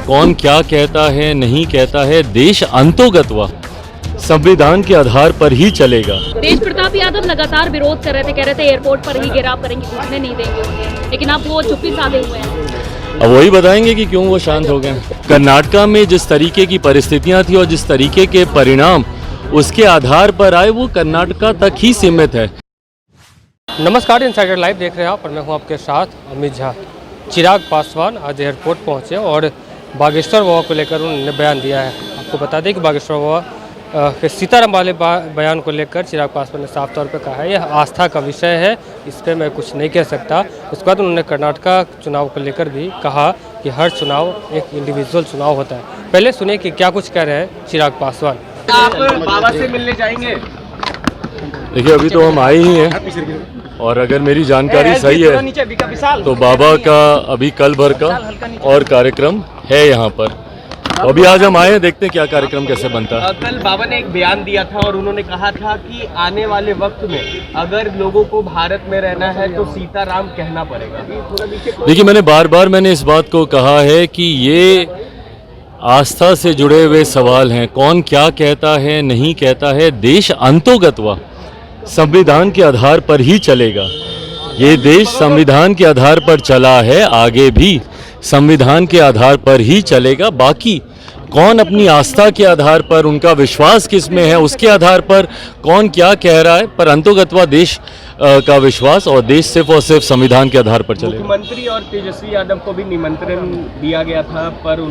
कौन क्या कहता है नहीं कहता है, देश अंतोगत्वा संविधान के आधार पर ही चलेगा। तेज प्रताप यादव लगातार विरोध कर रहे थे, कह रहे थे एयरपोर्ट पर ही घेराव करेंगे, घुसने नहीं देंगे उन्हें, लेकिन अब वो चुप्पी साधे हुए हैं। अब वही बताएंगे कि क्यों वो शांत हो गए। कर्नाटका में जिस तरीके की परिस्थितियां थी और जिस तरीके के परिणाम उसके आधार पर आए, वो कर्नाटका तक ही सीमित है। नमस्कार, इनसाइडर लाइव देख रहे हैं आप और मैं हूं आपके साथ अमित झा। चिराग पासवान आज एयरपोर्ट पहुंचे और बागेश्वर बाबा को लेकर उन्होंने बयान दिया है। आपको बता दें कि बागेश्वर बाबा के सीताराम वाले बयान को लेकर चिराग पासवान ने साफ तौर पर कहा है यह आस्था का विषय है, इस पर मैं कुछ नहीं कह सकता। उसके बाद उन्होंने कर्नाटका चुनाव को लेकर भी कहा कि हर चुनाव एक इंडिविजुअल चुनाव होता है। पहले सुनिए कि क्या कुछ कह रहे हैं चिराग पासवान। आप बाबा से मिलने जाएंगे? देखिए, अभी तो हम आए ही हैं और अगर मेरी जानकारी सही है तो बाबा का अभी कल भर का और कार्यक्रम है यहाँ पर। तो अभी आज हम आए हैं, देखते हैं क्या कार्यक्रम कैसे बनता है। कल बाबा ने एक बयान दिया था और उन्होंने कहा था कि आने वाले वक्त में अगर लोगों को भारत में रहना है तो सीताराम कहना पड़ेगा। देखिए, मैंने इस बात को कहा है कि ये आस्था से जुड़े हुए सवाल हैं। कौन क्या कहता है नहीं कहता है, देश अंतोगत्वा संविधान के आधार पर ही चलेगा। ये देश संविधान के आधार पर चला है, आगे भी संविधान के आधार पर ही चलेगा। बाकी कौन अपनी आस्था के आधार पर, उनका विश्वास किस में है, उसके आधार पर कौन क्या कह रहा है, पर अंतोगत्वा देश का विश्वास और देश सिर्फ और सिर्फ संविधान के आधार पर चलेगा। मुख्यमंत्री और तेजस्वी यादव को भी निमंत्रण दिया गया था, पर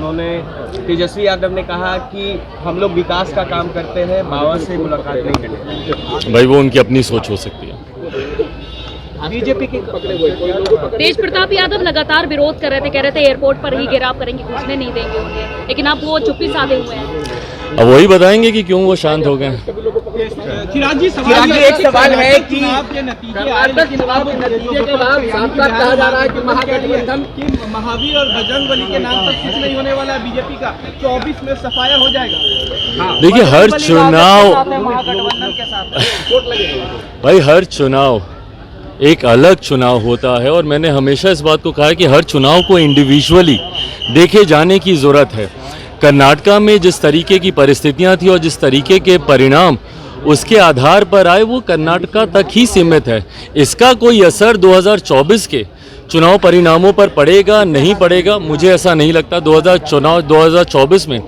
तेजस्वी यादव ने कहा कि हम लोग विकास का काम करते हैं, बाबा से मुलाकात नहीं करेंगे। भाई, वो उनकी अपनी सोच हो सकती है। बीजेपी के तेज प्रताप यादव लगातार विरोध कर रहे थे, कह रहे थे एयरपोर्ट पर ही घेराव करेंगे, घुसने नहीं देंगे उन्हें, लेकिन अब वो चुप्पी साधे हुए हैं। अब वही बताएंगे कि क्यों वो शांत हो गए। चिराग जी, एक सवाल है कि कर्नाटक चुनाव के नतीजे के बाद साफ साफ कहा जा रहा है कि महागठबंधन की महावीर और बजरंगबली के नाम पर कुछ नहीं होने वाला है। बीजेपी का 24 में सफाया हो जाएगा। देखिए, हर चुनाव महागठबंधन के साथ भाई, हर चुनाव एक अलग चुनाव होता है और मैंने हमेशा इस बात को कहा है कि हर चुनाव को इंडिविजुअली देखे जाने की ज़रूरत है। कर्नाटका में जिस तरीके की परिस्थितियां थी और जिस तरीके के परिणाम उसके आधार पर आए, वो कर्नाटका तक ही सीमित है। इसका कोई असर 2024 के चुनाव परिणामों पर पड़ेगा नहीं पड़ेगा, मुझे ऐसा नहीं लगता। 2024 में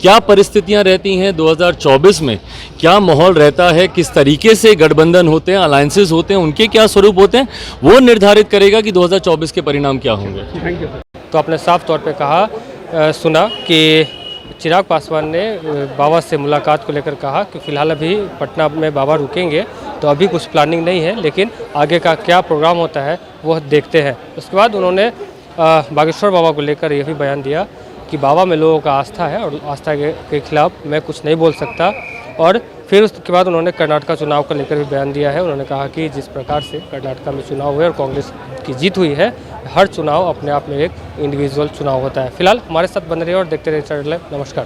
क्या परिस्थितियां रहती हैं, 2024 में क्या माहौल रहता है, किस तरीके से गठबंधन होते हैं, अलायंसेस होते हैं, उनके क्या स्वरूप होते हैं, वो निर्धारित करेगा कि 2024 के परिणाम क्या होंगे। तो आपने साफ तौर पे कहा सुना कि चिराग पासवान ने बाबा से मुलाकात को लेकर कहा कि फ़िलहाल अभी पटना में बाबा रुकेंगे, तो अभी कुछ प्लानिंग नहीं है, लेकिन आगे का क्या प्रोग्राम होता है वो देखते हैं। उसके बाद उन्होंने बागेश्वर बाबा को लेकर यह भी बयान दिया कि बाबा में लोगों का आस्था है और आस्था के खिलाफ मैं कुछ नहीं बोल सकता। और फिर उसके बाद उन्होंने कर्नाटका चुनाव को लेकर भी बयान दिया है। उन्होंने कहा कि जिस प्रकार से कर्नाटका में चुनाव हुए और कांग्रेस की जीत हुई है, हर चुनाव अपने आप में एक इंडिविजुअल चुनाव होता है। फिलहाल हमारे साथ बने रहिए और देखते रहिए इनसाइडर लाइव। नमस्कार।